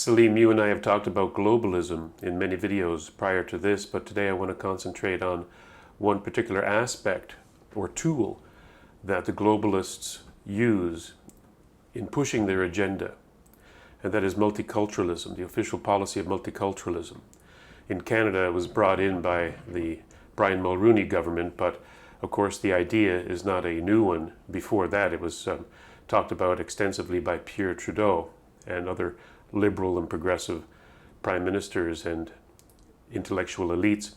Salim, you and I have talked about globalism in many videos prior to this, but today I want to concentrate on one particular aspect or tool that the globalists use in pushing their agenda, and that is multiculturalism, the official policy of multiculturalism. In Canada, it was brought in by the Brian Mulroney government, but of course the idea is not a new one. Before that, it was talked about extensively by Pierre Trudeau and other liberal and progressive prime ministers and intellectual elites.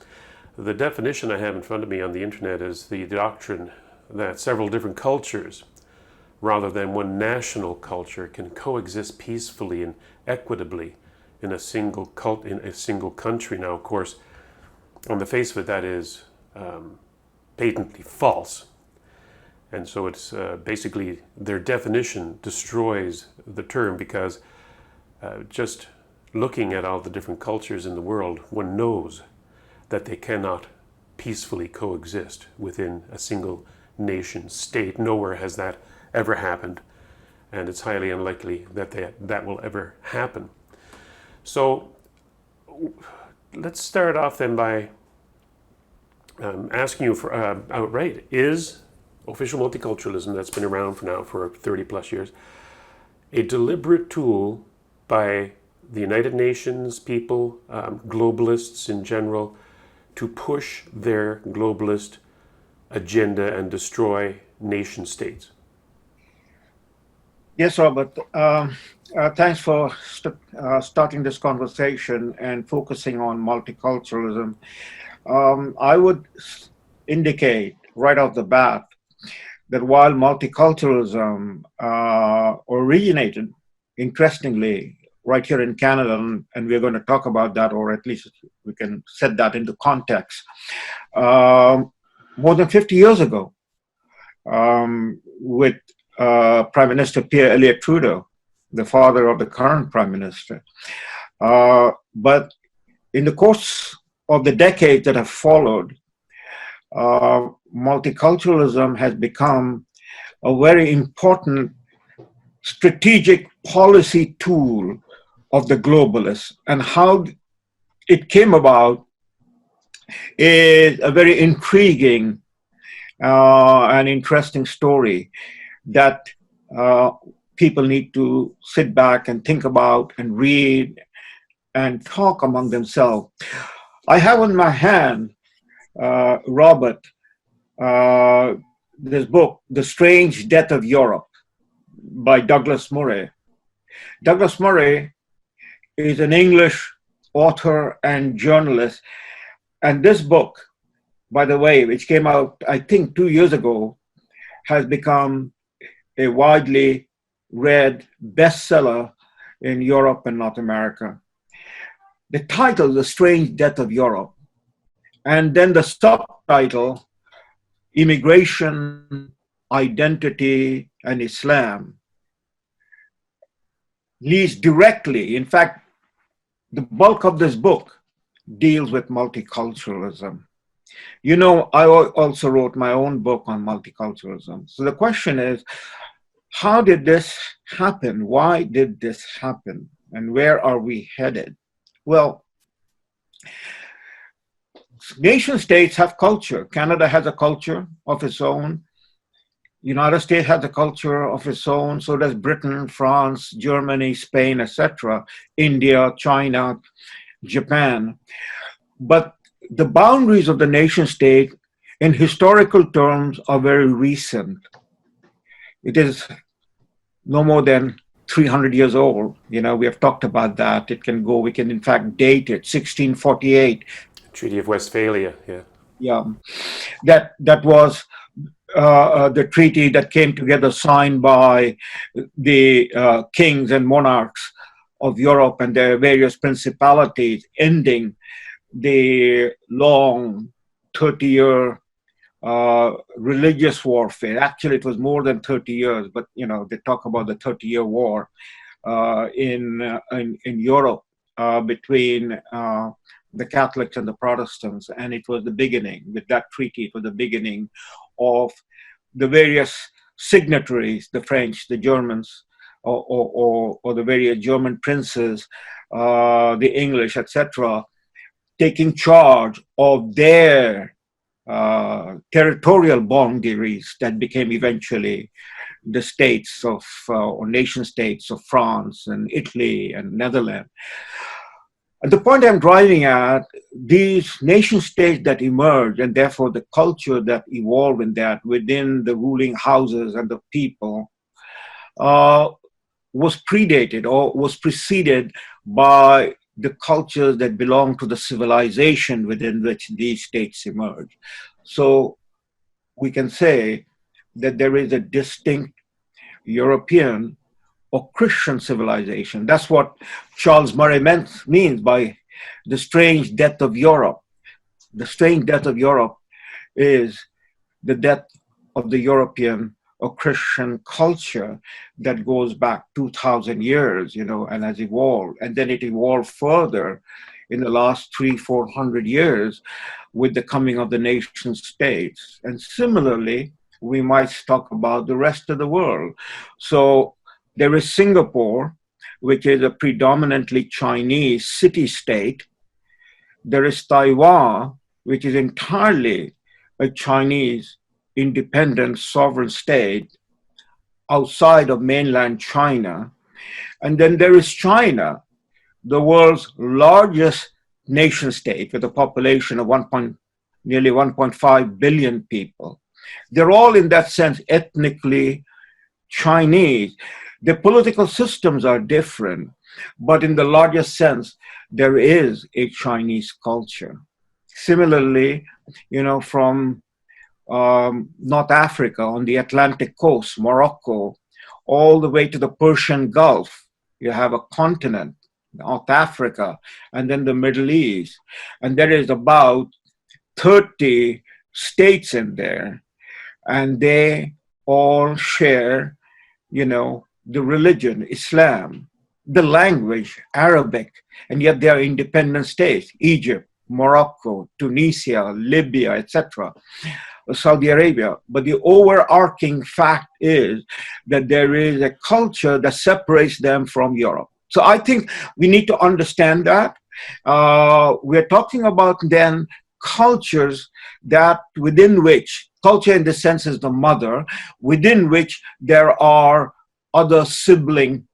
The definition I have in front of me on the internet is the doctrine that several different cultures, rather than one national culture, can coexist peacefully and equitably in a single country. Now, of course, on the face of it, that is patently false. And so it's basically their definition destroys the term, because just looking at all the different cultures in the world, one knows that they cannot peacefully coexist within a single nation state. Nowhere has that ever happened, and it's highly unlikely that that will ever happen. So let's start off then by asking you for outright, is official multiculturalism that's been around for 30 plus years a deliberate tool by the United Nations people, globalists in general, to push their globalist agenda and destroy nation states? Yes, Robert. Thanks for starting this conversation and focusing on multiculturalism. I would indicate right off the bat that while multiculturalism originated, interestingly, right here in Canada, and we're going to talk about that, or at least we can set that into context, more than 50 years ago, with Prime Minister Pierre Elliott Trudeau, the father of the current Prime Minister. But in the course of the decades that have followed, multiculturalism has become a very important strategic policy tool of the globalists. And how it came about is a very intriguing and interesting story that people need to sit back and think about and read and talk among themselves. I have in my hand, Robert, this book, The Strange Death of Europe, by Douglas Murray. Douglas Murray is an English author and journalist. And this book, by the way, which came out, I think, 2 years ago, has become a widely read bestseller in Europe and North America. The title, The Strange Death of Europe, and then the subtitle, Immigration, Identity, and Islam, leads directly, in fact, the bulk of this book deals with multiculturalism. You know, I also wrote my own book on multiculturalism. So the question is, how did this happen? Why did this happen? And where are we headed? Well, nation states have culture. Canada has a culture of its own. United States has a culture of its own. So does Britain, France, Germany, Spain, etc. India, China, Japan. But the boundaries of the nation state in historical terms are very recent. It is no more than 300 years old. You know, we have talked about that. It can go, we can in fact date it, 1648. Treaty of Westphalia, yeah. Yeah, that was the treaty that came together, signed by the kings and monarchs of Europe and their various principalities, ending the long 30-year religious warfare. Actually, it was more than 30 years, but you know, they talk about the 30-year war in Europe between the Catholics and the Protestants, and it was the beginning. With that treaty, it was the beginning of the various signatories, the French, the Germans, or the various German princes, the English, etc., taking charge of their territorial boundaries that became eventually the states of, or nation states of France and Italy and Netherlands. And the point I'm driving at, these nation states that emerge, and therefore the culture that evolved in that within the ruling houses and the people, was predated or was preceded by the cultures that belong to the civilization within which these states emerge. So we can say that there is a distinct European or Christian civilization. That's what Charles Murray means by the strange death of Europe. The strange death of Europe is the death of the European or Christian culture that goes back 2,000 years, and has evolved. And then it evolved further in the last 300-400 years with the coming of the nation states. And similarly, we might talk about the rest of the world. So there is Singapore, which is a predominantly Chinese city-state. There is Taiwan, which is entirely a Chinese independent sovereign state outside of mainland China. And then there is China, the world's largest nation state with a population of nearly 1.5 billion people. They're all in that sense ethnically Chinese. The political systems are different, but in the largest sense, there is a Chinese culture. Similarly, from North Africa on the Atlantic coast, Morocco, all the way to the Persian Gulf, you have a continent, North Africa, and then the Middle East. And there is about 30 states in there, and they all share, the religion, Islam, the language, Arabic, and yet they are independent states, Egypt, Morocco, Tunisia, Libya, etc., Saudi Arabia. But the overarching fact is that there is a culture that separates them from Europe. So I think we need to understand that. We're talking about then cultures that within which, culture in the sense is the mother, within which there are other sibling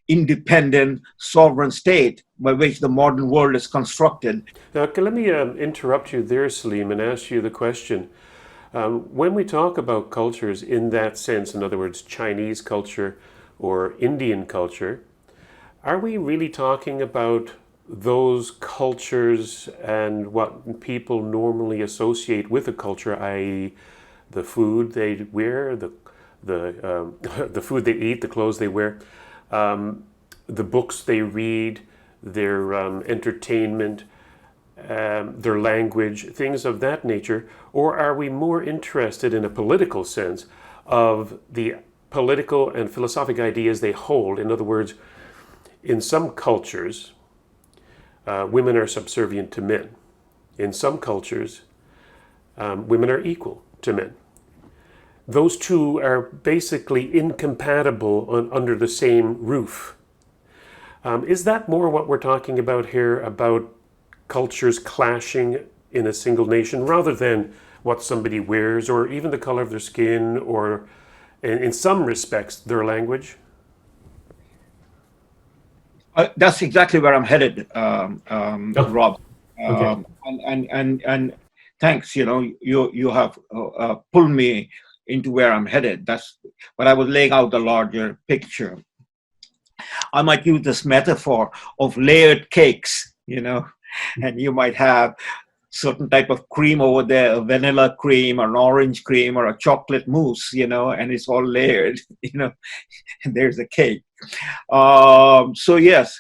independent sovereign state by which the modern world is constructed. Now, let me interrupt you there, Salim, and ask you the question. When we talk about cultures in that sense, in other words, Chinese culture or Indian culture, are we really talking about those cultures and what people normally associate with a culture, i.e. the food they wear, the food they eat, the clothes they wear, the books they read, their entertainment, their language, things of that nature? Or are we more interested in a political sense of the political and philosophic ideas they hold? In other words, in some cultures, women are subservient to men. In some cultures, women are equal to men. Those two are basically incompatible under the same roof. Is that more what we're talking about here, about cultures clashing in a single nation, rather than what somebody wears, or even the color of their skin, or in some respects, their language? That's exactly where I'm headed, Rob. Okay. And thanks. You have pulled me into where I'm headed. But I was laying out the larger picture. I might use this metaphor of layered cakes, and you might have certain type of cream over there, a vanilla cream, or an orange cream, or a chocolate mousse, and it's all layered, and there's a cake. So yes,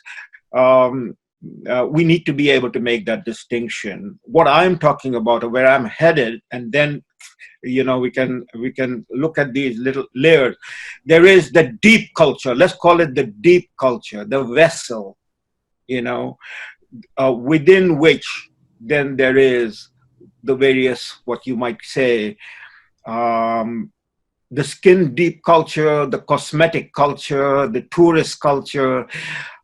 we need to be able to make that distinction. What I'm talking about, or where I'm headed, and then we can look at these little layers. There is the deep culture. Let's call it the deep culture, the vessel, within which then there is the various, what you might say, the skin deep culture, the cosmetic culture, the tourist culture.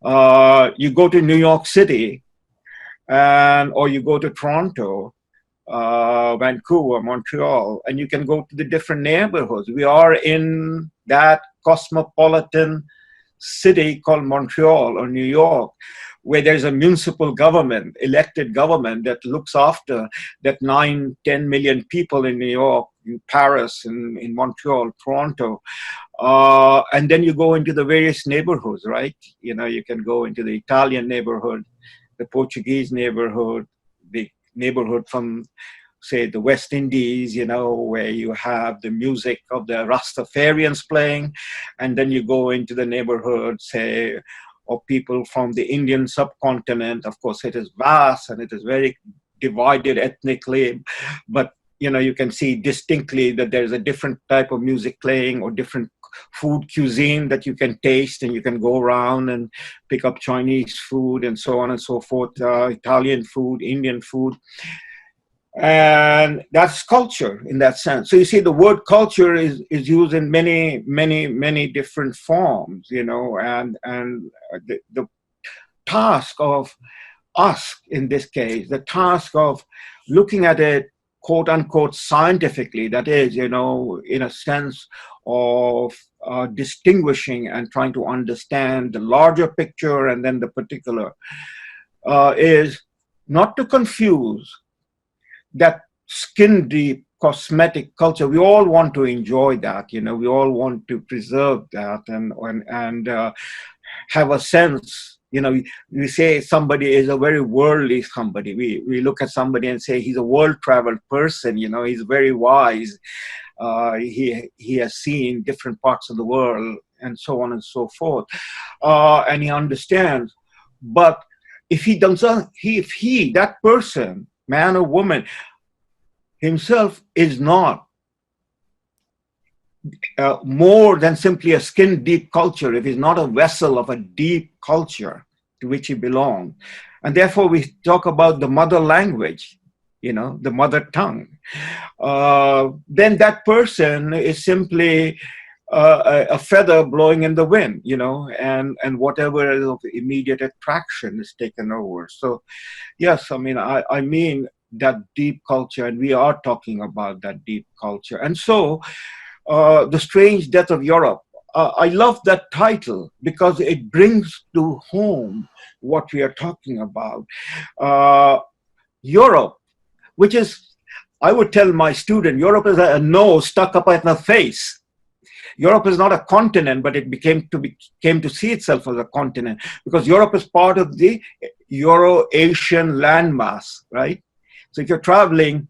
You go to New York City, or you go to Toronto, Vancouver, Montreal, and you can go to the different neighborhoods. We are in that cosmopolitan city called Montreal or New York, where there's a municipal government, elected government that looks after that 9-10 million people in New York, in Paris, in Montreal, Toronto. And then you go into the various neighborhoods, right? You can go into the Italian neighborhood, the Portuguese neighborhood, the neighborhood from, say, the West Indies, where you have the music of the Rastafarians playing. And then you go into the neighborhood, say, of people from the Indian subcontinent. Of course, it is vast and it is very divided ethnically, but you can see distinctly that there's a different type of music playing or different food cuisine that you can taste, and you can go around and pick up Chinese food and so on and so forth, Italian food, Indian food. And that's culture in that sense. So you see, the word culture is used in many, many, many different forms, and the task of us in this case, the task of looking at it, quote unquote, scientifically, that is, in a sense of distinguishing and trying to understand the larger picture and then the particular, is not to confuse that skin deep cosmetic culture. We all want to enjoy that, we all want to preserve that and have a sense. We say somebody is a very worldly somebody. We look at somebody and say he's a world-traveled person. He's very wise. He has seen different parts of the world and so on and so forth, and he understands. But if he doesn't, if that person, man or woman, himself is not more than simply a skin deep culture, if he's not a vessel of a deep culture to which he belongs. And therefore we talk about the mother language, the mother tongue. Then that person is simply a feather blowing in the wind, and whatever is of immediate attraction is taken over. So yes, I mean that deep culture, and we are talking about that deep culture. And so The Strange Death of Europe. I love that title because it brings to home what we are talking about. Europe, which is, I would tell my student, Europe is a nose stuck up at the face. Europe is not a continent, but it came to see itself as a continent because Europe is part of the Euro-Asian landmass, right? So if you're traveling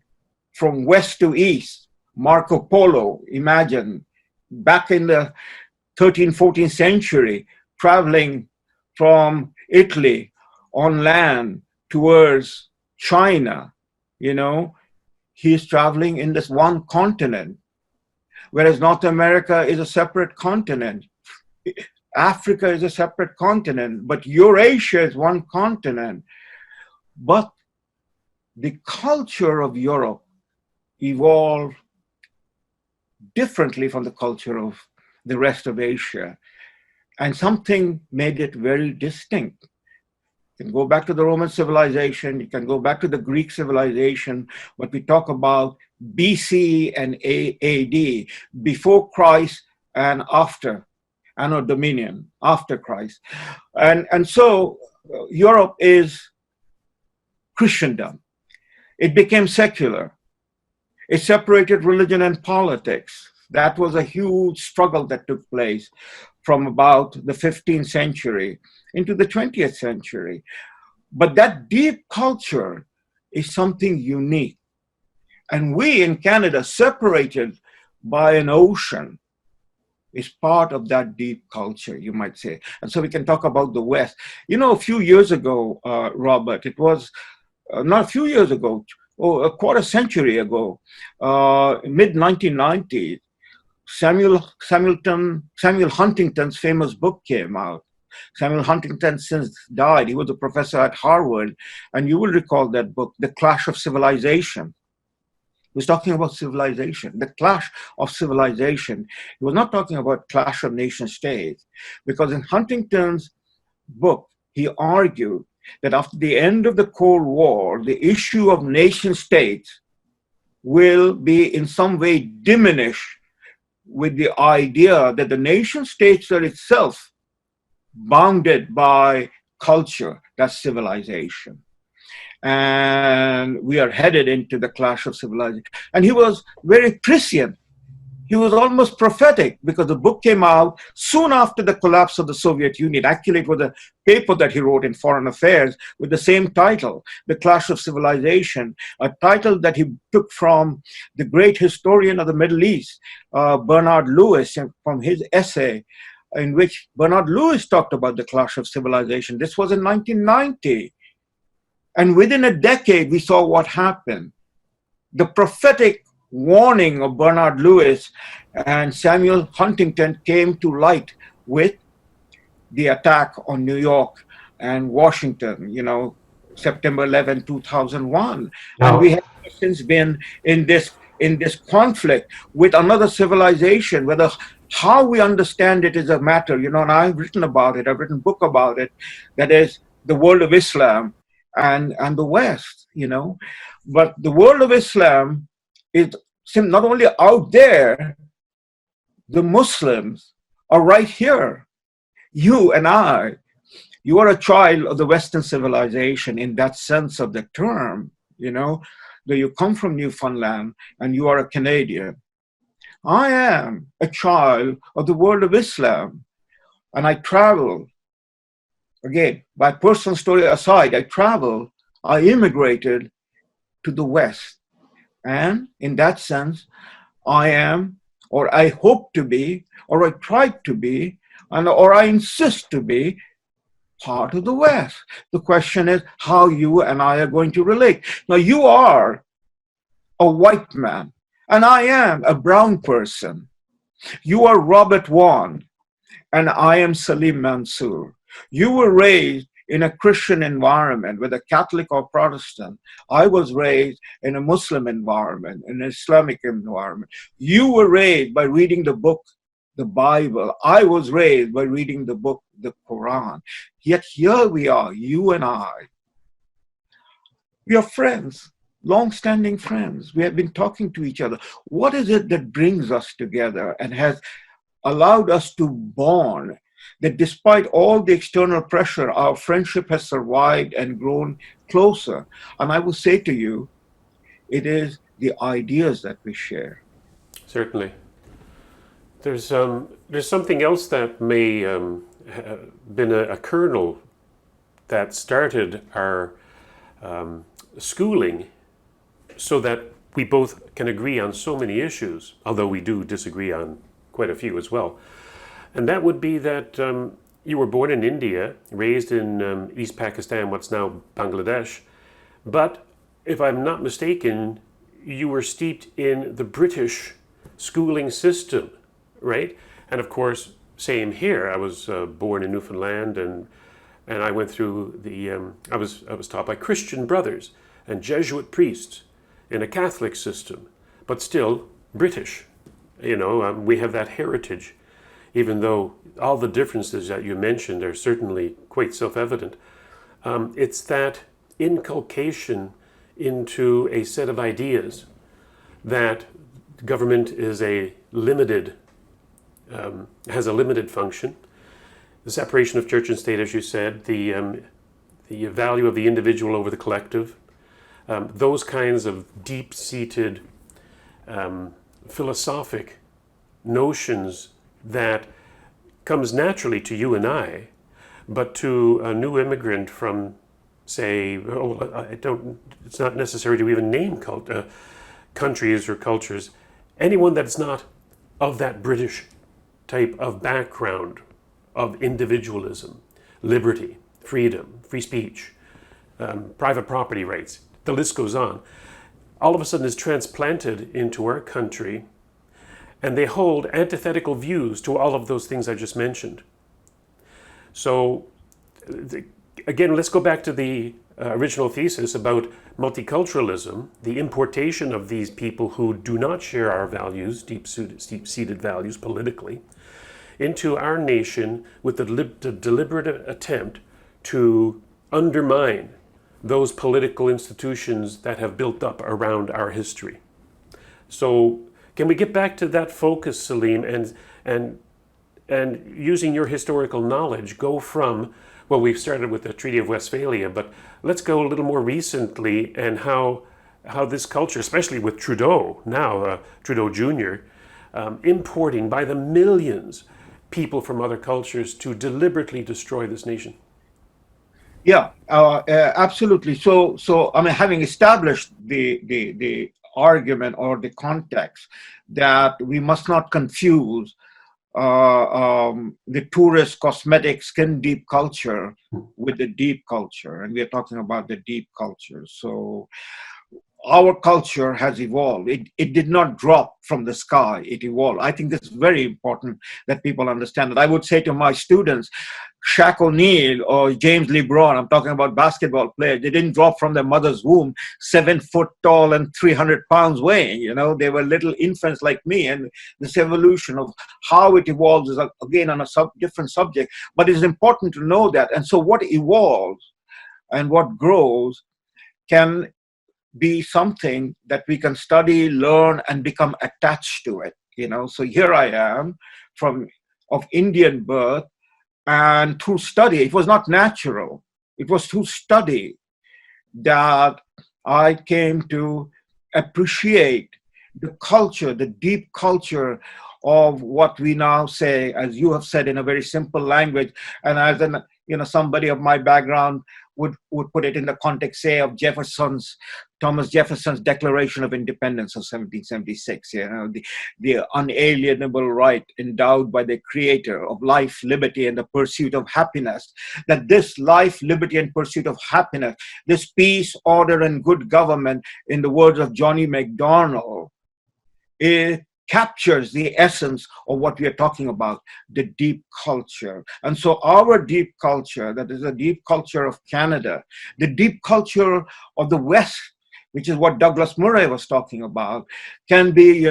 from west to east, Marco Polo, imagine, back in the 13th, 14th century, traveling from Italy on land towards China, he's traveling in this one continent, whereas North America is a separate continent. Africa is a separate continent, but Eurasia is one continent. But the culture of Europe evolved differently from the culture of the rest of Asia. And something made it very distinct. You can go back to the Roman civilization, you can go back to the Greek civilization, but we talk about BC and AD, before Christ and after, Anno Dominion, after Christ. And so Europe is Christendom. It became secular. It separated religion and politics. That was a huge struggle that took place from about the 15th century into the 20th century. But that deep culture is something unique. And we in Canada, separated by an ocean, is part of that deep culture, you might say. And so we can talk about the West. A few years ago, Robert, it was not a few years ago, a quarter century ago, mid-1990s, Samuel Huntington's famous book came out. Samuel Huntington since died. He was a professor at Harvard, and you will recall that book, The Clash of Civilization. He was talking about civilization, the clash of civilization. He was not talking about clash of nation states, because in Huntington's book, he argued that after the end of the Cold War, the issue of nation states will be in some way diminished with the idea that the nation states are itself bounded by culture, that's civilization. And we are headed into the clash of civilization. And he was very prescient. He was almost prophetic, because the book came out soon after the collapse of the Soviet Union. Actually, it was a paper that he wrote in Foreign Affairs with the same title, The Clash of Civilization, a title that he took from the great historian of the Middle East, Bernard Lewis, from his essay in which Bernard Lewis talked about the clash of civilization. This was in 1990. And within a decade, we saw what happened. The prophetic warning of Bernard Lewis and Samuel Huntington came to light with the attack on New York and Washington, September 11, 2001. Now, and we have since been in this conflict with another civilization, whether how we understand it is a matter, and I've written about it, I've written a book about it, that is the world of Islam and the West, But the world of Islam is not only out there, the Muslims are right here. You and I, you are a child of the Western civilization in that sense of the term, though you come from Newfoundland and you are a Canadian. I am a child of the world of Islam, and I travel. Again, my personal story aside, I immigrated to the West. And in that sense, I am, or I hope to be, or I try to be, or I insist to be part of the West. The question is how you and I are going to relate. Now, you are a white man, and I am a brown person. You are Robert Vaughan, and I am Salim Mansur. You were raised in a Christian environment, whether Catholic or Protestant. I was raised in a Muslim environment, an Islamic environment. You were raised by reading the book, the Bible. I was raised by reading the book, the Quran. Yet here we are, you and I. We are friends, long-standing friends. We have been talking to each other. What is it that brings us together and has allowed us to bond, that despite all the external pressure, our friendship has survived and grown closer? And I will say to you, it is the ideas that we share. certainly. There's something else that may have been a kernel that started our schooling, so that we both can agree on so many issues, although we do disagree on quite a few as well. And that would be that you were born in India, raised in East Pakistan, what's now Bangladesh, but if I'm not mistaken, you were steeped in the British schooling system, right? And of course, same here. I was born in Newfoundland, and I went through the. I was taught by Christian brothers and Jesuit priests in a Catholic system, but still British. We have that heritage, even though all the differences that you mentioned are certainly quite self-evident. It's that inculcation into a set of ideas that government is a limited, has a limited function. The separation of church and state, as you said, the value of the individual over the collective, those kinds of deep-seated philosophic notions that comes naturally to you and I, but to a new immigrant from, say, it's not necessary to even name countries or cultures, anyone that's not of that British type of background of individualism, liberty, freedom, free speech, private property rights, the list goes on, all of a sudden is transplanted into our country, and they hold antithetical views to all of those things I just mentioned. So again, let's go back to the original thesis about multiculturalism, the importation of these people who do not share our values, deep-seated values politically, into our nation with the deliberate attempt to undermine those political institutions that have built up around our history. So can we get back to that focus, Salim, and using your historical knowledge, go from, well, we've started with the Treaty of Westphalia, but let's go a little more recently and how this culture, especially with Trudeau, now Trudeau Jr., importing by the millions people from other cultures to deliberately destroy this nation. Yeah, absolutely. So I mean, having established the argument or the context that we must not confuse the tourist cosmetic skin deep culture with the deep culture, and we are talking about the deep culture. So our culture has evolved. It did not drop from the sky, it evolved. I think it's very important that people understand that. I would say to my students, Shaq O'Neal or James LeBron, I'm talking about basketball players, they didn't drop from their mother's womb 7 foot tall and 300 pounds weighing. You know, they were little infants like me. And this evolution of how it evolves is, again, on a different subject. But it's important to know that. And so what evolves and what grows can be something that we can study, learn, and become attached to it. You know, so here I am of Indian birth, and through study, it was not natural. It was through study that I came to appreciate the culture, the deep culture of what we now say, as you have said in a very simple language, and as somebody of my background would put it in the context, say, of Thomas Jefferson's Declaration of Independence of 1776, the unalienable right endowed by the Creator of life, liberty, and the pursuit of happiness. That this life, liberty, and pursuit of happiness, this peace, order, and good government, in the words of Johnny MacDonald, it captures the essence of what we are talking about, the deep culture. And so our deep culture, that is the deep culture of Canada, the deep culture of the West, which is what Douglas Murray was talking about, can be,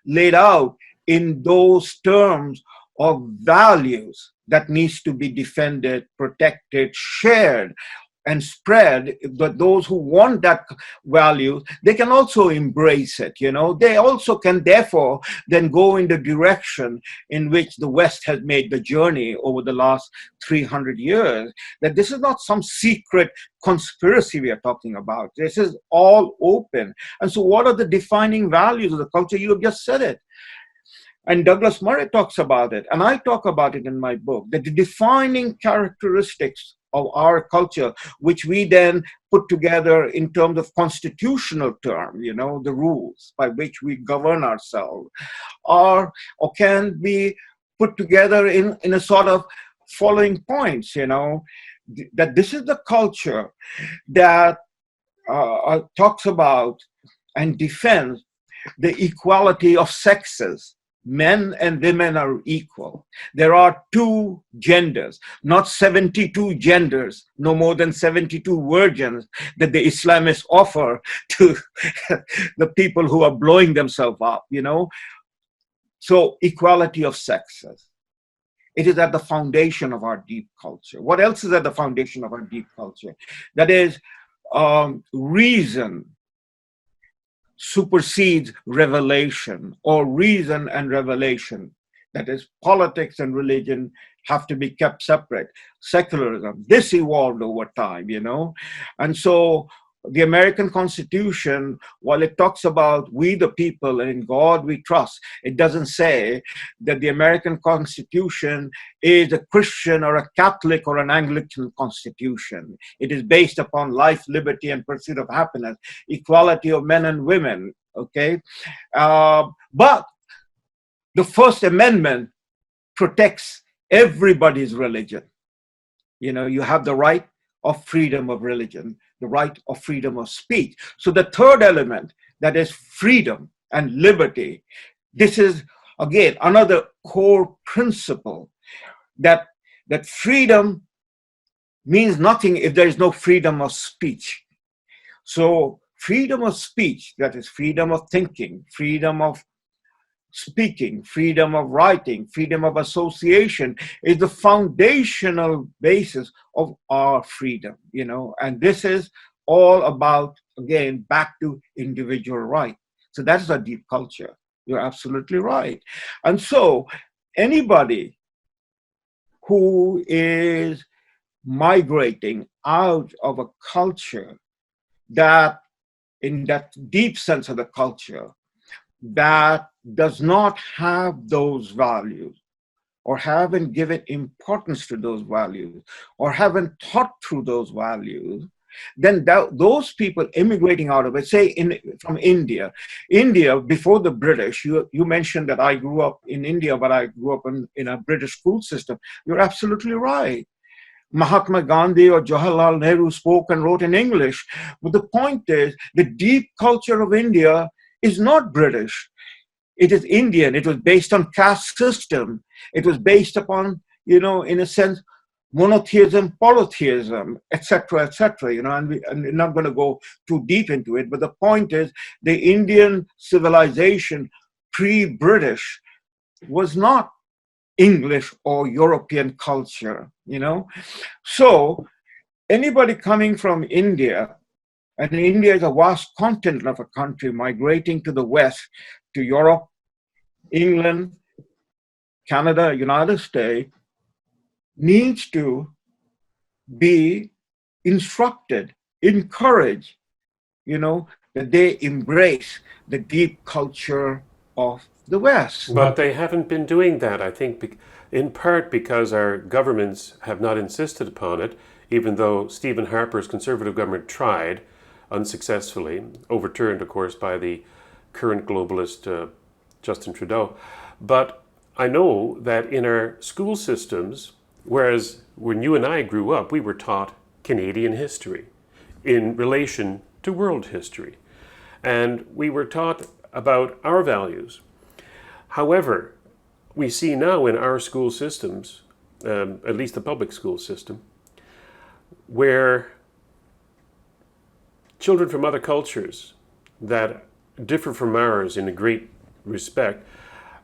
laid out in those terms of values that needs to be defended, protected, shared, and spread. But those who want that value, they can also embrace it. They also can therefore then go in the direction in which the West has made the journey over the last 300 years. That this is not some secret conspiracy we are talking about. This is all open. And so what are the defining values of the culture? You have just said it. And Douglas Murray talks about it, and I talk about it in my book, that the defining characteristics of our culture, which we then put together in terms of constitutional term, the rules by which we govern ourselves, are or can be put together in a sort of following points, that this is the culture that talks about and defends the equality of sexes. Men and women are equal. There are two genders, not 72 genders, no more than 72 virgins that the Islamists offer to the people who are blowing themselves up, So equality of sexes. It is at the foundation of our deep culture. What else is at the foundation of our deep culture? That is reason supersedes revelation, or reason and revelation. That is, politics and religion have to be kept separate. Secularism, this evolved over time, And so the American Constitution, while it talks about we the people and in God we trust, it doesn't say that the American Constitution is a Christian or a Catholic or an Anglican constitution. It is based upon life, liberty, and pursuit of happiness, equality of men and women, okay? But the First Amendment protects everybody's religion. You have the right of freedom of religion, the right of freedom of speech. So the third element, that is freedom and liberty, this is, again, another core principle that freedom means nothing if there is no freedom of speech. So freedom of speech, that is freedom of thinking, freedom of speaking, freedom of writing, freedom of association, is the foundational basis of our freedom, and this is all about, again, back to individual right. So that's a deep culture. You're absolutely right. And so anybody who is migrating out of a culture that, in that deep sense of the culture, that does not have those values, or haven't given importance to those values, or haven't thought through those values, then those people immigrating out of it, say from India before the British, you mentioned that I grew up in India, but I grew up in a British school system. You're absolutely right. Mahatma Gandhi or Jawaharlal Nehru spoke and wrote in English. But the point is, the deep culture of India is not British. It is Indian. It was based on caste system. It was based upon, in a sense, monotheism, polytheism, etc., etc. And we're not going to go too deep into it. But the point is, the Indian civilization pre-British was not English or European culture, So anybody coming from India, and India is a vast continent of a country migrating to the West, to Europe, England, Canada, United States, needs to be instructed, encouraged, that they embrace the deep culture of the West. But they haven't been doing that, I think, in part because our governments have not insisted upon it, even though Stephen Harper's Conservative government tried unsuccessfully, overturned, of course, by the current globalist Justin Trudeau. But I know that in our school systems, whereas when you and I grew up, we were taught Canadian history in relation to world history. And we were taught about our values. However, we see now in our school systems, at least the public school system, where children from other cultures that differ from ours in a great respect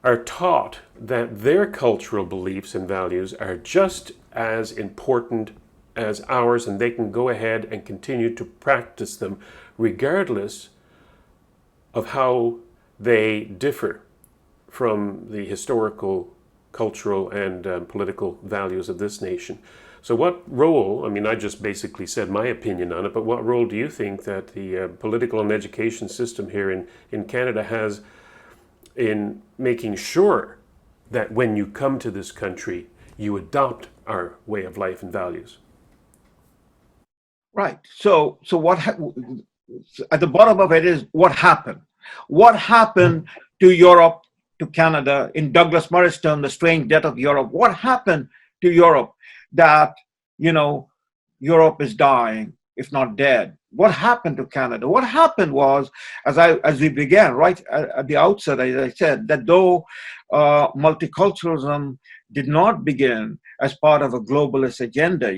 are taught that their cultural beliefs and values are just as important as ours, and they can go ahead and continue to practice them regardless of how they differ from the historical, cultural, and political values of this nation. So what role, I just basically said my opinion on it, but what role do you think that the political and education system here in Canada has in making sure that when you come to this country, you adopt our way of life and values? Right. So what at the bottom of it is what happened. What happened to Europe, to Canada, in Douglas Murray's term, The Strange Death of Europe? What happened to Europe that, Europe is dying, if not dead? What happened to Canada? What happened was, as we began right at the outset, as I said, that though multiculturalism did not begin as part of a globalist agenda,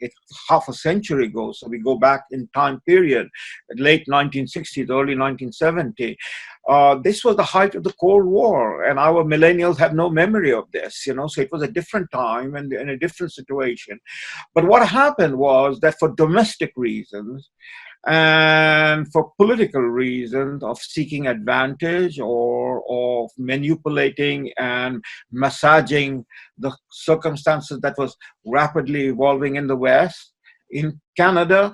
it's half a century ago. So we go back in time period, late 1960s, early 1970. This was the height of the Cold War, and our millennials have no memory of this, so it was a different time and a different situation. But what happened was that for domestic reasons and for political reasons of seeking advantage or of manipulating and massaging the circumstances that was rapidly evolving in the West, in Canada,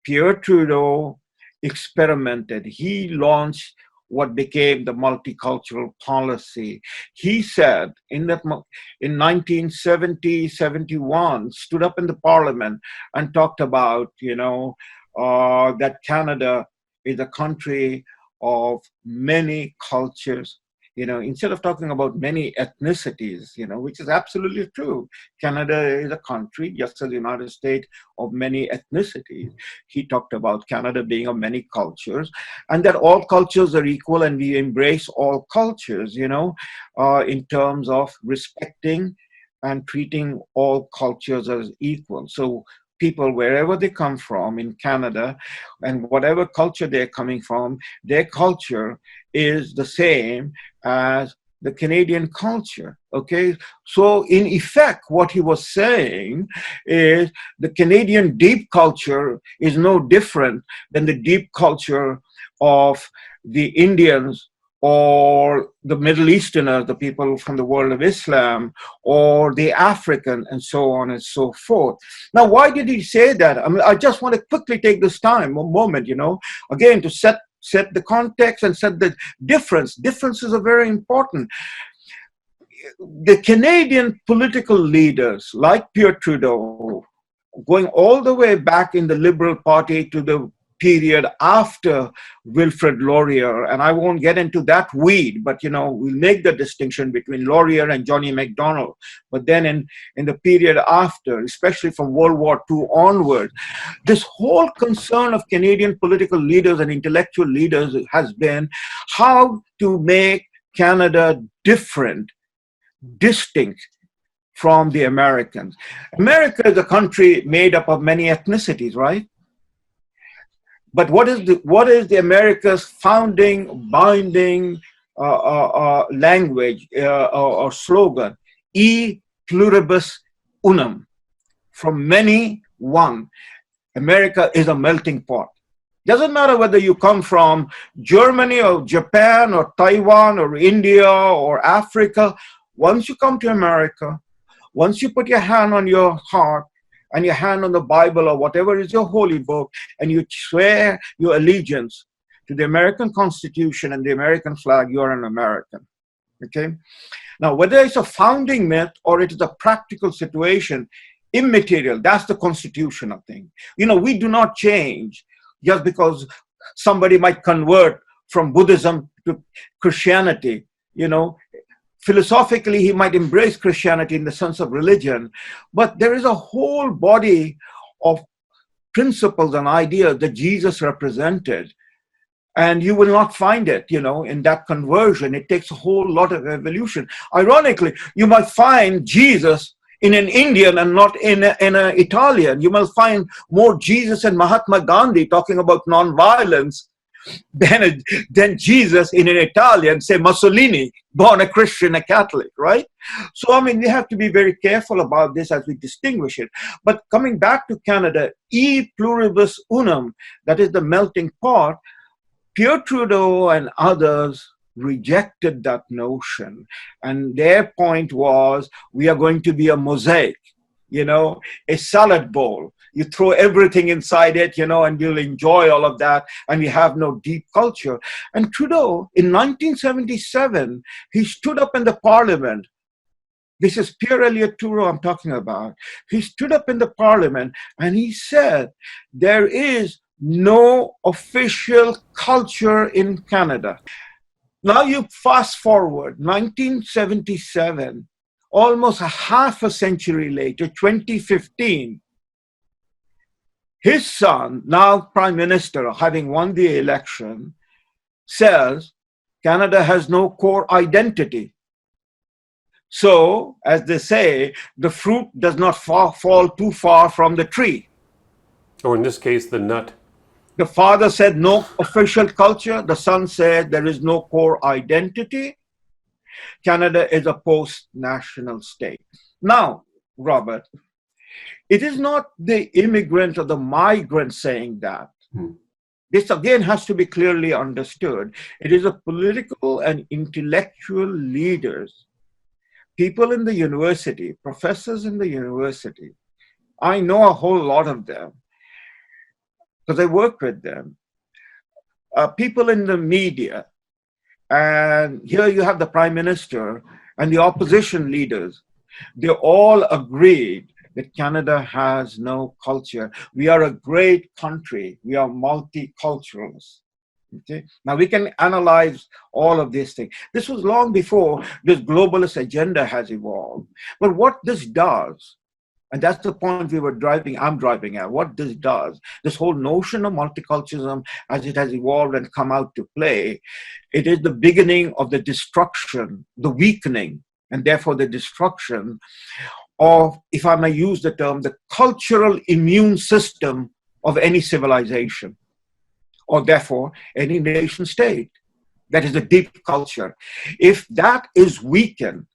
Pierre Trudeau experimented. He launched what became the multicultural policy. He said in 1970-71, stood up in the parliament and talked about, that Canada is a country of many cultures. Instead of talking about many ethnicities, which is absolutely true. Canada is a country, just as the United States, of many ethnicities. He talked about Canada being of many cultures, and that all cultures are equal, and we embrace all cultures, in terms of respecting and treating all cultures as equal. So people, wherever they come from in Canada and whatever culture they're coming from, their culture is the same as the Canadian culture. Okay, so in effect, what he was saying is the Canadian deep culture is no different than the deep culture of the Indians or the Middle Easterners, the people from the world of Islam, or the African, and so on and so forth. Now, why did he say that? I mean, I just want to quickly take this time, a moment, again, to set the context and set the difference. Differences are very important. The Canadian political leaders, like Pierre Trudeau, going all the way back in the Liberal Party to the period after Wilfrid Laurier, and I won't get into that weed, but we'll make the distinction between Laurier and Johnny MacDonald. But then in the period after, especially from World War II onward, this whole concern of Canadian political leaders and intellectual leaders has been how to make Canada different, distinct from the Americans. America is a country made up of many ethnicities, right? But what is the America's founding, binding language or slogan? E pluribus unum. From many, one. America is a melting pot. Doesn't matter whether you come from Germany or Japan or Taiwan or India or Africa. Once you come to America, once you put your hand on your heart, and your hand on the Bible or whatever is your holy book, and you swear your allegiance to the American Constitution and the American flag, you're an American. Okay? Now, whether it's a founding myth or it is a practical situation, immaterial, that's the constitutional thing. We do not change just because somebody might convert from Buddhism to Christianity. Philosophically, he might embrace Christianity in the sense of religion, but there is a whole body of principles and ideas that Jesus represented, and you will not find it, in that conversion. It takes a whole lot of evolution. Ironically, you might find Jesus in an Indian and not in an Italian. You might find more Jesus and Mahatma Gandhi talking about nonviolence than Jesus in an Italian, say Mussolini, born a Christian, a Catholic, right? So, we have to be very careful about this as we distinguish it. But coming back to Canada, e pluribus unum, that is the melting pot, Pierre Trudeau and others rejected that notion. And their point was, we are going to be a mosaic, a salad bowl. You throw everything inside it, and you'll enjoy all of that, and you have no deep culture. And Trudeau, in 1977, he stood up in the parliament. This is Pierre Elliott Trudeau I'm talking about. He stood up in the parliament and he said, there is no official culture in Canada. Now you fast forward, 1977, almost a half a century later, 2015, his son, now Prime Minister, having won the election, says Canada has no core identity. So, as they say, the fruit does not fall too far from the tree. Or in this case, the nut. The father said no official culture. The son said there is no core identity. Canada is a post-national state. Now, Robert, it is not the immigrant or the migrant saying that. This again has to be clearly understood. It is a political and intellectual leaders, people in the university, professors in the university. I know a whole lot of them because I work with them. People in the media, and here you have the Prime Minister and the opposition leaders. They all agreed that Canada has no culture. We are a great country. We are multiculturalists. Okay? Now we can analyze all of these things. This was long before this globalist agenda has evolved. But what this does, and that's the point I'm driving at, what this does, this whole notion of multiculturalism as it has evolved and come out to play, it is the beginning of the destruction, the weakening, and therefore the destruction of, if I may use the term, the cultural immune system of any civilization, or therefore any nation state. That is a deep culture. If that is weakened,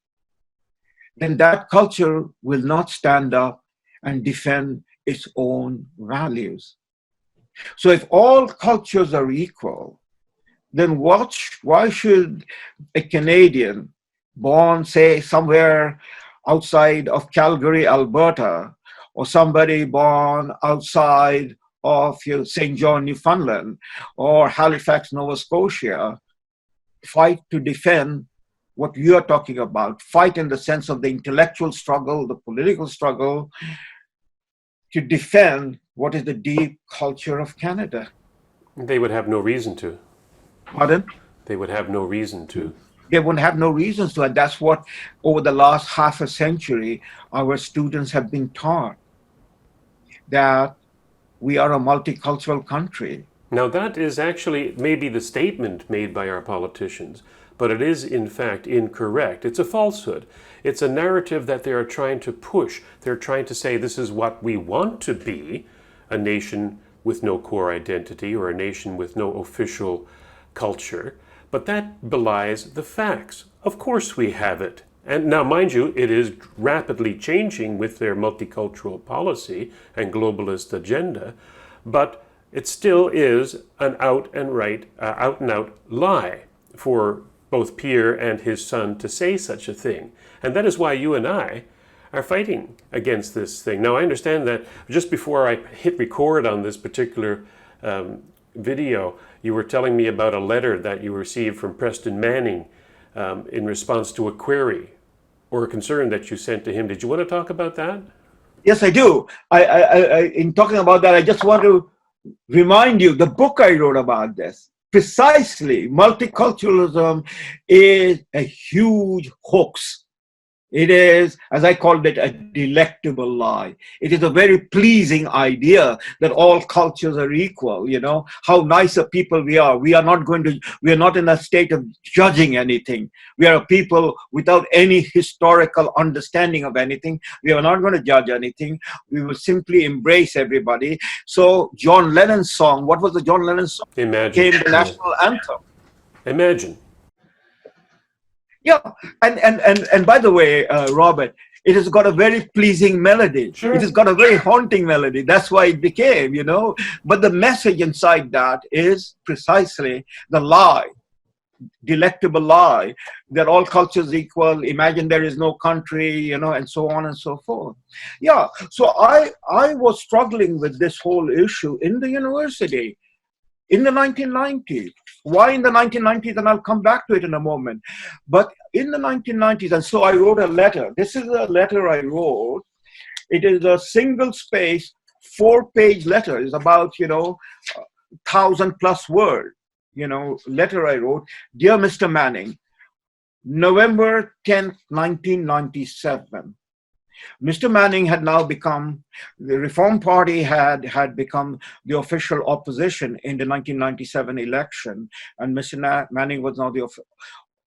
then that culture will not stand up and defend its own values. So if all cultures are equal, then why should a Canadian born, say, somewhere outside of Calgary, Alberta, or somebody born outside of St. John, Newfoundland, or Halifax, Nova Scotia, fight to defend what you are talking about, fight in the sense of the intellectual struggle, the political struggle, to defend what is the deep culture of Canada? They would have no reason to. Pardon? They would have no reason to. They wouldn't have no reasons to, and that's what, over the last half a century, our students have been taught, that we are a multicultural country. Now that is actually maybe the statement made by our politicians, but it is in fact incorrect. It's a falsehood. It's a narrative that they are trying to push. They're trying to say this is what we want to be, a nation with no core identity or a nation with no official culture, but that belies the facts. Of course we have it. And now, mind you, it is rapidly changing with their multicultural policy and globalist agenda, but it still is an out and out lie for both Pierre and his son to say such a thing. And that is why you and I are fighting against this thing. Now, I understand that just before I hit record on this particular video, you were telling me about a letter that you received from Preston Manning in response to a query or a concern that you sent to him. Did you want to talk about that? Yes, I do. In talking about that, I just want to remind you the book I wrote about this. Precisely, multiculturalism is a huge hoax. It is, as I called it, a delectable lie. It is a very pleasing idea that all cultures are equal, how nice a people we are. We are not in a state of judging anything. We are a people without any historical understanding of anything. We are not going to judge anything. We will simply embrace everybody. So John Lennon's song, what was the John Lennon song? Imagine. Became the national anthem. Imagine. Yeah, and by the way, Robert, it has got a very pleasing melody. Sure. It has got a very haunting melody. That's why it became, But the message inside that is precisely the lie, delectable lie, that all cultures equal, imagine there is no country, and so on and so forth. Yeah, so I was struggling with this whole issue in the university in the 1990s. Why in the 1990s? And I'll come back to it in a moment. But in the 1990s, and so I wrote a letter. This is a letter I wrote. It is a single space, 4-page letter. It's about, 1,000+ word, letter I wrote. Dear Mr. Manning, November 10th, 1997. Mr. Manning had now become, the Reform Party had become the official opposition in the 1997 election, and Mr. Manning was now the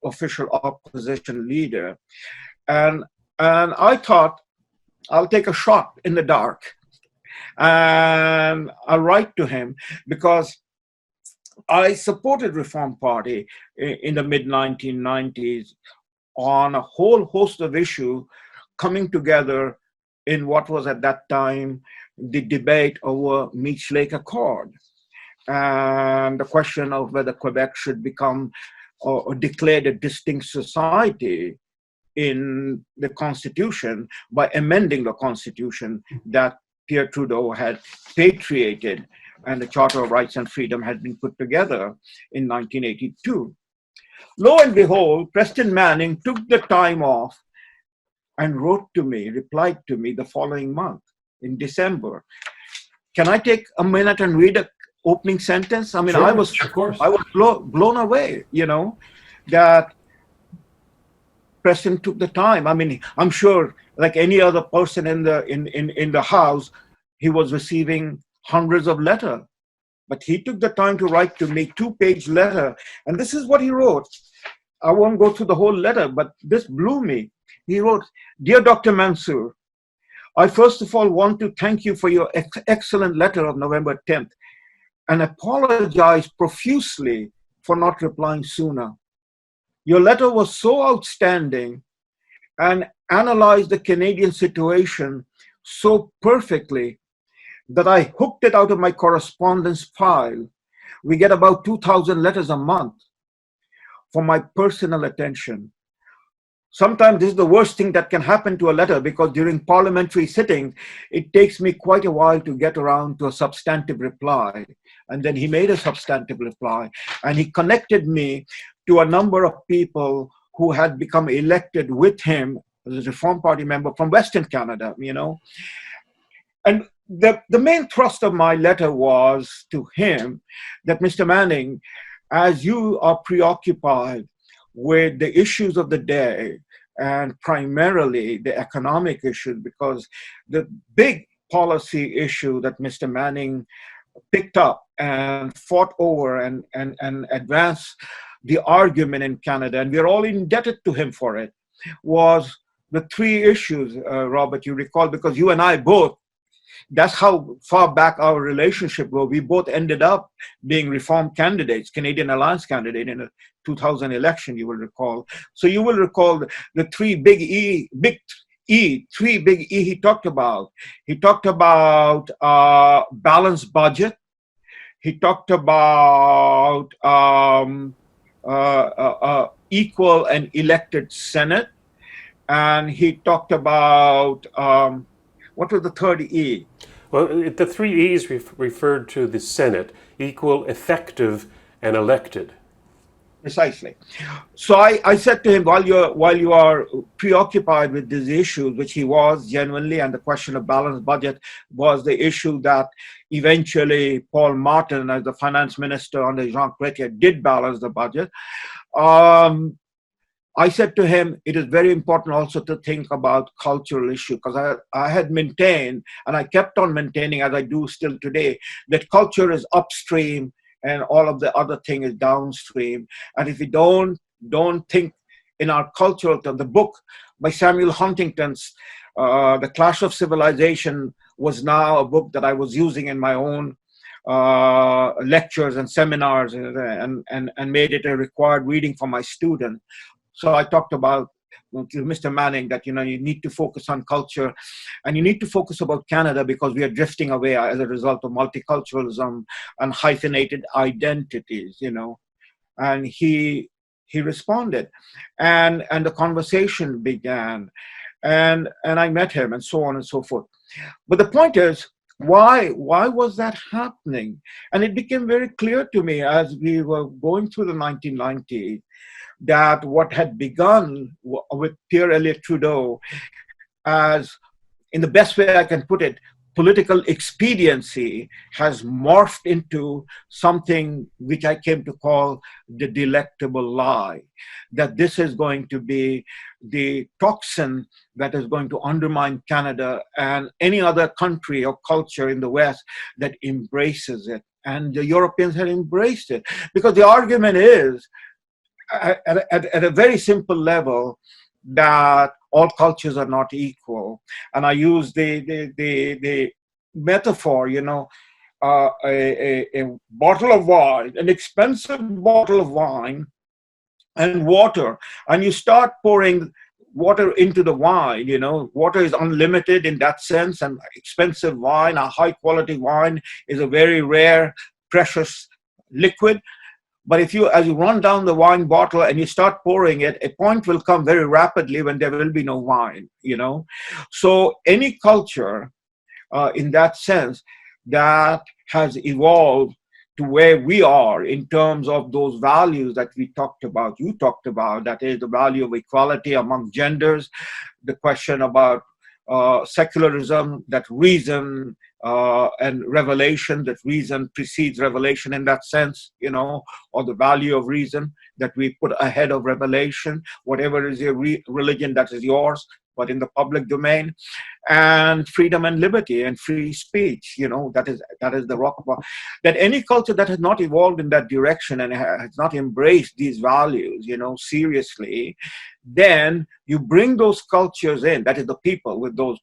official opposition leader. And I thought, I'll take a shot in the dark, and I'll write to him, because I supported Reform Party in the mid-1990s on a whole host of issues, coming together in what was at that time the debate over Meech Lake Accord and the question of whether Quebec should become or declared a distinct society in the Constitution by amending the Constitution that Pierre Trudeau had patriated, and the Charter of Rights and Freedom had been put together in 1982. Lo and behold, Preston Manning took the time off and replied to me the following month in December. Can I take a minute and read an opening sentence? I mean, sure, I was blown away, that Preston took the time. I mean, I'm sure, like any other person in the house, he was receiving hundreds of letters, but he took the time to write to me 2-page letter, and this is what he wrote. I won't go through the whole letter, but this blew me. He wrote, Dear Dr. Mansur, I first of all want to thank you for your excellent letter of November 10th and apologize profusely for not replying sooner. Your letter was so outstanding and analyzed the Canadian situation so perfectly that I hooked it out of my correspondence file. We get about 2,000 letters a month for my personal attention. Sometimes this is the worst thing that can happen to a letter, because during parliamentary sitting, it takes me quite a while to get around to a substantive reply. And then he made a substantive reply, and he connected me to a number of people who had become elected with him as a Reform Party member from Western Canada, you know. And the main thrust of my letter was to him that, Mr. Manning, as you are preoccupied with the issues of the day, and primarily the economic issues, because the big policy issue that Mr. Manning picked up and fought over and advanced the argument in Canada, and we're all indebted to him for it, was the three issues, Robert, you recall, because you and I both, that's how far back our relationship goes. We both ended up being Reform candidates, Canadian Alliance candidate in a 2000 election, you will recall. So you will recall the three big E he talked about. He talked about balanced budget. He talked about equal and elected Senate. And he talked about, what was the third E? Well, the three E's referred to the Senate: equal, effective, and elected. Precisely. So I said to him, while you are preoccupied with these issues, which he was genuinely, and the question of balanced budget was the issue that eventually Paul Martin, as the finance minister under Jean Chrétien, did balance the budget. I said to him, it is very important also to think about cultural issue, because I had maintained, and I kept on maintaining, as I do still today, that culture is upstream and all of the other thing is downstream. And if we don't think in our cultural terms, the book by Samuel Huntington's, The Clash of Civilization, was now a book that I was using in my own lectures and seminars, and made it a required reading for my students. So I talked about to Mr. Manning that, you need to focus on culture, and you need to focus about Canada, because we are drifting away as a result of multiculturalism and hyphenated identities, And he responded, and the conversation began, and I met him, and so on and so forth. But the point is, why was that happening? And it became very clear to me as we were going through the 1990s, that what had begun with Pierre Elliott Trudeau as, in the best way I can put it, political expediency, has morphed into something which I came to call the delectable lie, that this is going to be the toxin that is going to undermine Canada and any other country or culture in the West that embraces it. And the Europeans had embraced it, because the argument is, at a very simple level, that all cultures are not equal. And I use the metaphor, a bottle of wine, an expensive bottle of wine and water, and you start pouring water into the wine, water is unlimited in that sense, and expensive wine, a high quality wine, is a very rare, precious liquid. But as you run down the wine bottle and you start pouring it, a point will come very rapidly when there will be no wine, So any culture, in that sense, that has evolved to where we are in terms of those values that we talked about, you talked about, that is the value of equality among genders, the question about secularism, that reason and revelation, that reason precedes revelation in that sense, or the value of reason that we put ahead of revelation, whatever is your religion, that is yours, but in the public domain, and freedom and liberty and free speech, that is the rock of that. Any culture that has not evolved in that direction and has not embraced these values, seriously, then you bring those cultures in, that is the people with those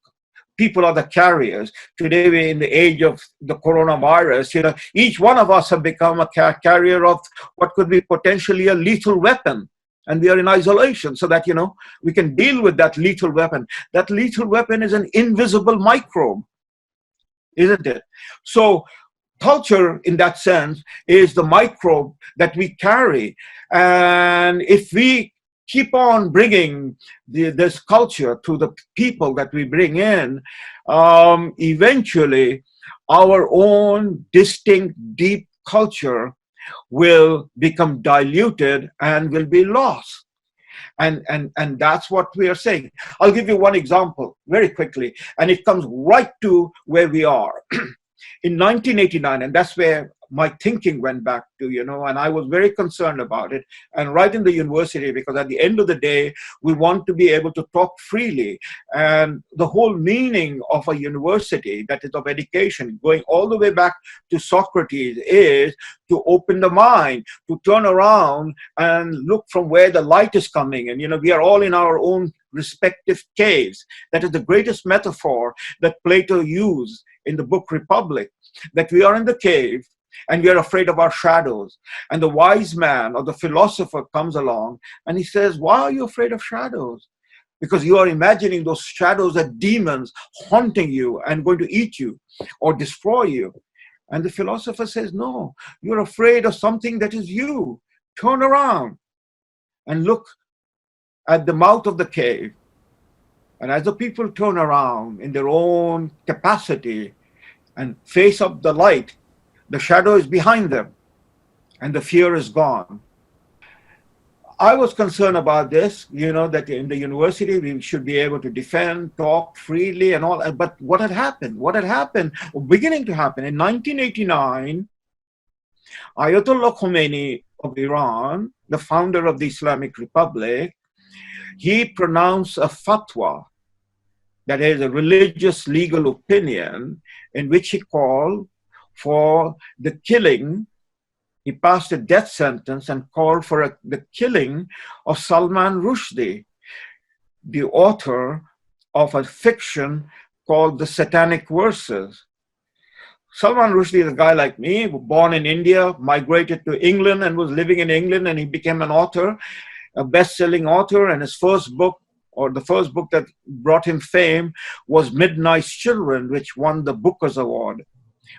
people are the carriers. Today, we're in the age of the coronavirus. Each one of us have become a carrier of what could be potentially a lethal weapon. And we are in isolation so that, we can deal with that lethal weapon. That lethal weapon is an invisible microbe, isn't it? So culture, in that sense, is the microbe that we carry. And if we keep on bringing this culture to the people that we bring in, eventually our own distinct, deep culture will become diluted and will be lost. And that's what we are saying. I'll give you one example very quickly, and it comes right to where we are. In 1989, and that's where my thinking went back to, and I was very concerned about it. And right in the university, because at the end of the day, we want to be able to talk freely. And the whole meaning of a university, that is of education, going all the way back to Socrates, is to open the mind, to turn around and look from where the light is coming. And, we are all in our own respective caves. That is the greatest metaphor that Plato used in the book Republic, that we are in the cave and we are afraid of our shadows. And the wise man or the philosopher comes along and he says, why are you afraid of shadows? Because you are imagining those shadows as demons haunting you and going to eat you or destroy you. And the philosopher says, no, you're afraid of something that is you. Turn around and look at the mouth of the cave. And as the people turn around in their own capacity and face up the light, the shadow is behind them and the fear is gone. I was concerned about this, that in the university we should be able to defend, talk freely and all. But what had happened? Beginning to happen in 1989, Ayatollah Khomeini of Iran, the founder of the Islamic Republic, he pronounced a fatwa, that is a religious legal opinion, in which he called for the killing. He passed a death sentence and called for the killing of Salman Rushdie, the author of a fiction called The Satanic Verses. Salman Rushdie is a guy like me, born in India, migrated to England and was living in England, and he became an author, a best-selling author, and his first book, or the first book that brought him fame, was Midnight's Children, which won the Booker's Award,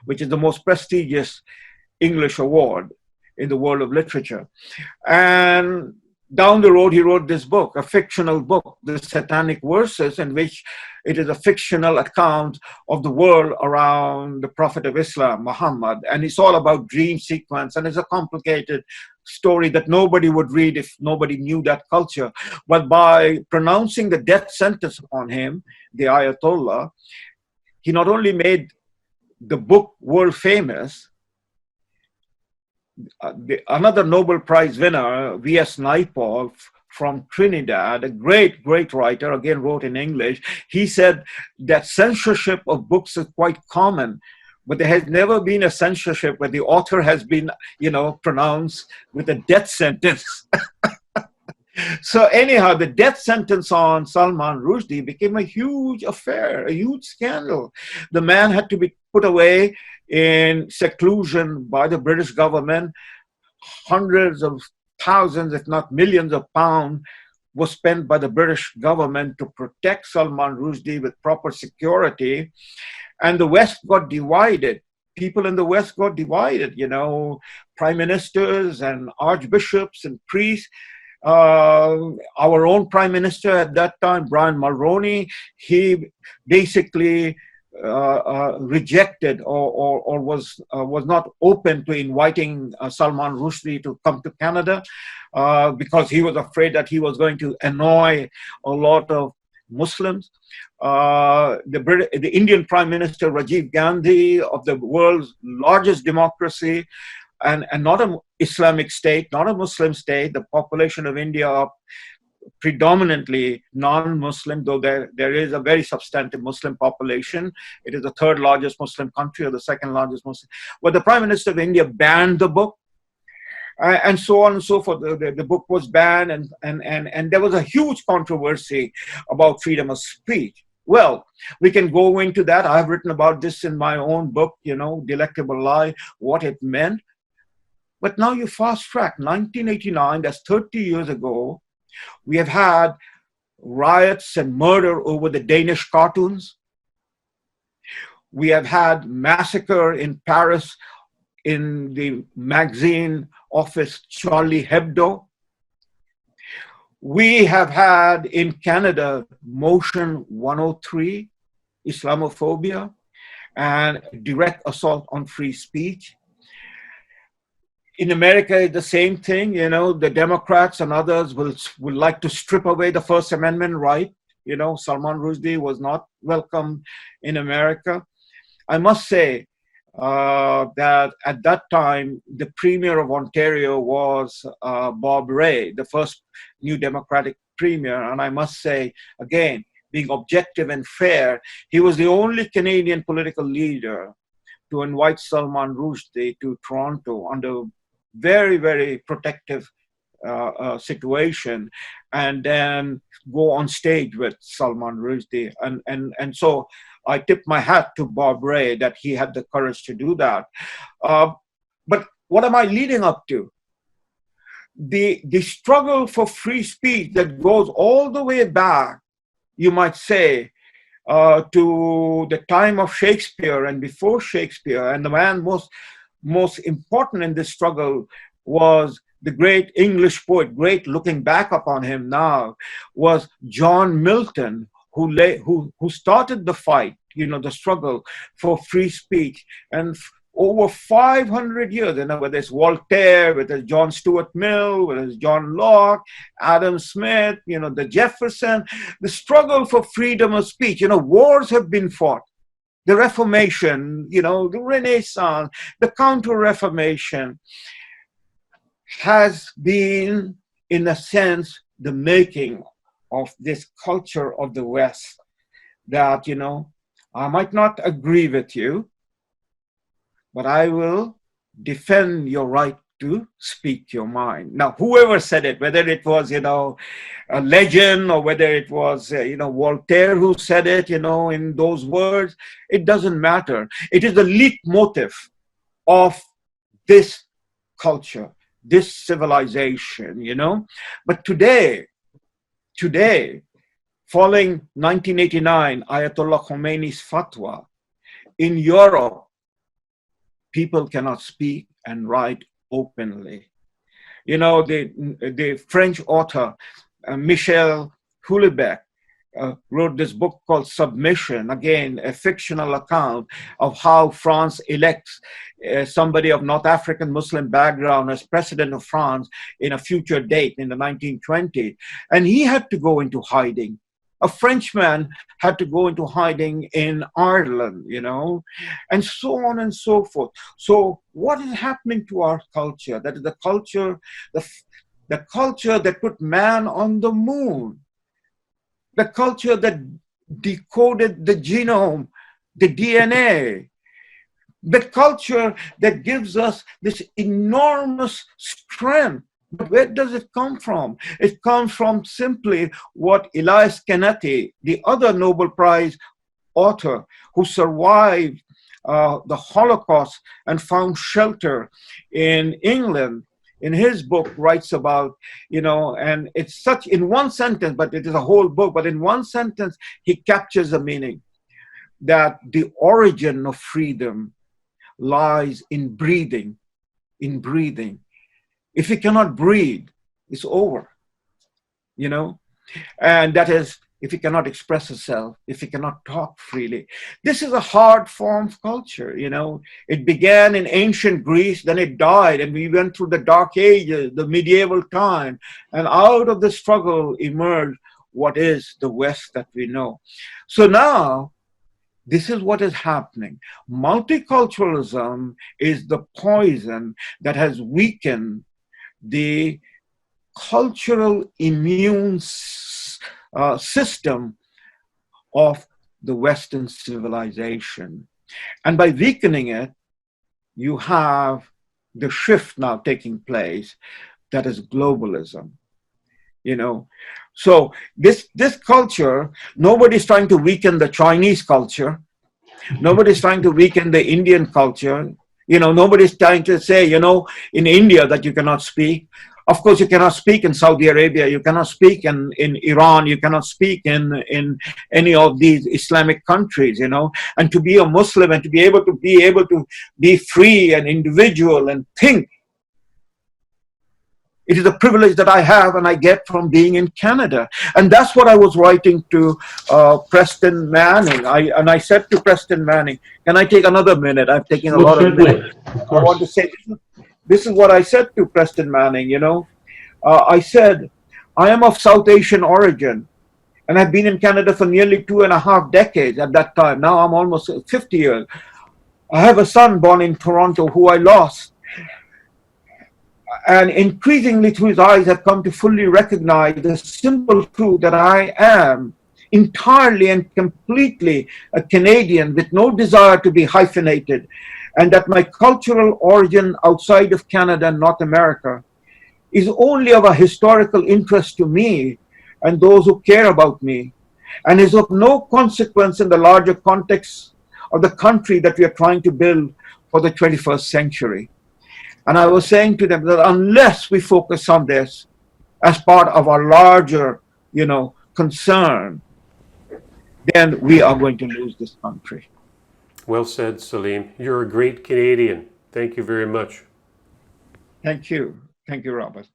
which is the most prestigious English award in the world of literature. And down the road, he wrote this book, a fictional book, The Satanic Verses, in which it is a fictional account of the world around the Prophet of Islam, Muhammad. And it's all about dream sequence, and it's a complicated story that nobody would read if nobody knew that culture. But by pronouncing the death sentence on him, the Ayatollah, he not only made the book world famous. Another Nobel Prize winner, V.S. Naipaul from Trinidad, a great, great writer, again wrote in English, he said that censorship of books is quite common, but there has never been a censorship where the author has been, pronounced with a death sentence. So anyhow, the death sentence on Salman Rushdie became a huge affair, a huge scandal. The man had to be put away in seclusion by the British government. Hundreds of thousands, if not millions of pounds was spent by the British government to protect Salman Rushdie with proper security. And the West got divided. People in the West got divided, prime ministers and archbishops and priests. Our own prime minister at that time, Brian Mulroney, he basically rejected or was not open to inviting Salman Rushdie to come to Canada because he was afraid that he was going to annoy a lot of Muslims. The Indian Prime Minister Rajiv Gandhi, of the world's largest democracy, and not an Islamic state, not a Muslim state, the population of India are predominantly non-Muslim, though there is a very substantive Muslim population. It is the third largest Muslim country or the second largest Muslim. But the Prime Minister of India banned the book, and so on and so forth. The book was banned, and there was a huge controversy about freedom of speech. Well, we can go into that. I've written about this in my own book, Delectable Lie, what it meant. But now you fast track 1989, that's 30 years ago. We have had riots and murder over the Danish cartoons. We have had massacre in Paris in the magazine office Charlie Hebdo. We have had in Canada Motion 103, Islamophobia, and direct assault on free speech. In America, the same thing, the Democrats and others will like to strip away the First Amendment right. Salman Rushdie was not welcome in America. I must say that at that time, the Premier of Ontario was Bob Rae, the first New Democratic Premier. And I must say, again, being objective and fair, he was the only Canadian political leader to invite Salman Rushdie to Toronto under very, very protective situation, and then go on stage with Salman Rushdie. And so I tip my hat to Bob Rae that he had the courage to do that. But what am I leading up to? The struggle for free speech that goes all the way back, you might say, to the time of Shakespeare and before Shakespeare. And the man most important in this struggle was the great English poet, great looking back upon him now, was John Milton, who started the fight, the struggle for free speech. And over 500 years, whether it's Voltaire, whether it's John Stuart Mill, whether it's John Locke, Adam Smith, the Jefferson, the struggle for freedom of speech, wars have been fought. The Reformation, the Renaissance, the Counter-Reformation has been, in a sense, the making of this culture of the West that, I might not agree with you, but I will defend your right to speak your mind. Now, whoever said it, whether it was, a legend, or whether it was, Voltaire who said it, in those words, it doesn't matter. It is the leitmotif of this culture, this civilization, But today, following 1989, Ayatollah Khomeini's fatwa, in Europe, people cannot speak and write openly. The French author, Michel Houellebecq, wrote this book called Submission, again, a fictional account of how France elects somebody of North African Muslim background as president of France in a future date in the 1920s. And he had to go into hiding. A Frenchman had to go into hiding in Ireland, and so on and so forth. So what is happening to our culture? That is the culture that put man on the moon, the culture that decoded the genome, the DNA, the culture that gives us this enormous strength. But where does it come from? It comes from simply what Elias Canetti, the other Nobel Prize author who survived the Holocaust and found shelter in England, in his book writes about, and it's such in one sentence, but it is a whole book, but in one sentence, he captures the meaning that the origin of freedom lies in breathing, If you cannot breathe, it's over, and that is if you cannot express yourself, if you cannot talk freely. This is a hard form of culture, It began in ancient Greece, then it died, and we went through the Dark Ages, the medieval time, and out of the struggle emerged what is the West that we know. So now, this is what is happening. Multiculturalism is the poison that has weakened the cultural immune system of the Western civilization. And by weakening it, you have the shift now taking place, that is globalism. you know. So this culture, nobody's trying to weaken the Chinese culture. Nobody's trying to weaken the Indian culture. Nobody's trying to say, in India that you cannot speak. Of course, you cannot speak in Saudi Arabia. You cannot speak in Iran. You cannot speak in any of these Islamic countries, And to be a Muslim and to be able to be free and individual and think, it is a privilege that I have and I get from being in Canada. And that's what I was writing to Preston Manning. I said to Preston Manning, can I take another minute? I've taken a lot of minutes. I want to say, this is what I said to Preston Manning, I said, I am of South Asian origin and I've been in Canada for nearly 2.5 decades at that time. Now I'm almost 50 years. I have a son born in Toronto who I lost. And increasingly through his eyes, I've come to fully recognize the simple truth that I am entirely and completely a Canadian with no desire to be hyphenated, and that my cultural origin outside of Canada and North America is only of a historical interest to me and those who care about me, and is of no consequence in the larger context of the country that we are trying to build for the 21st century. And I was saying to them that unless we focus on this as part of our larger, concern, then we are going to lose this country. Well said, Salim. You're a great Canadian. Thank you very much. Thank you. Thank you, Robert.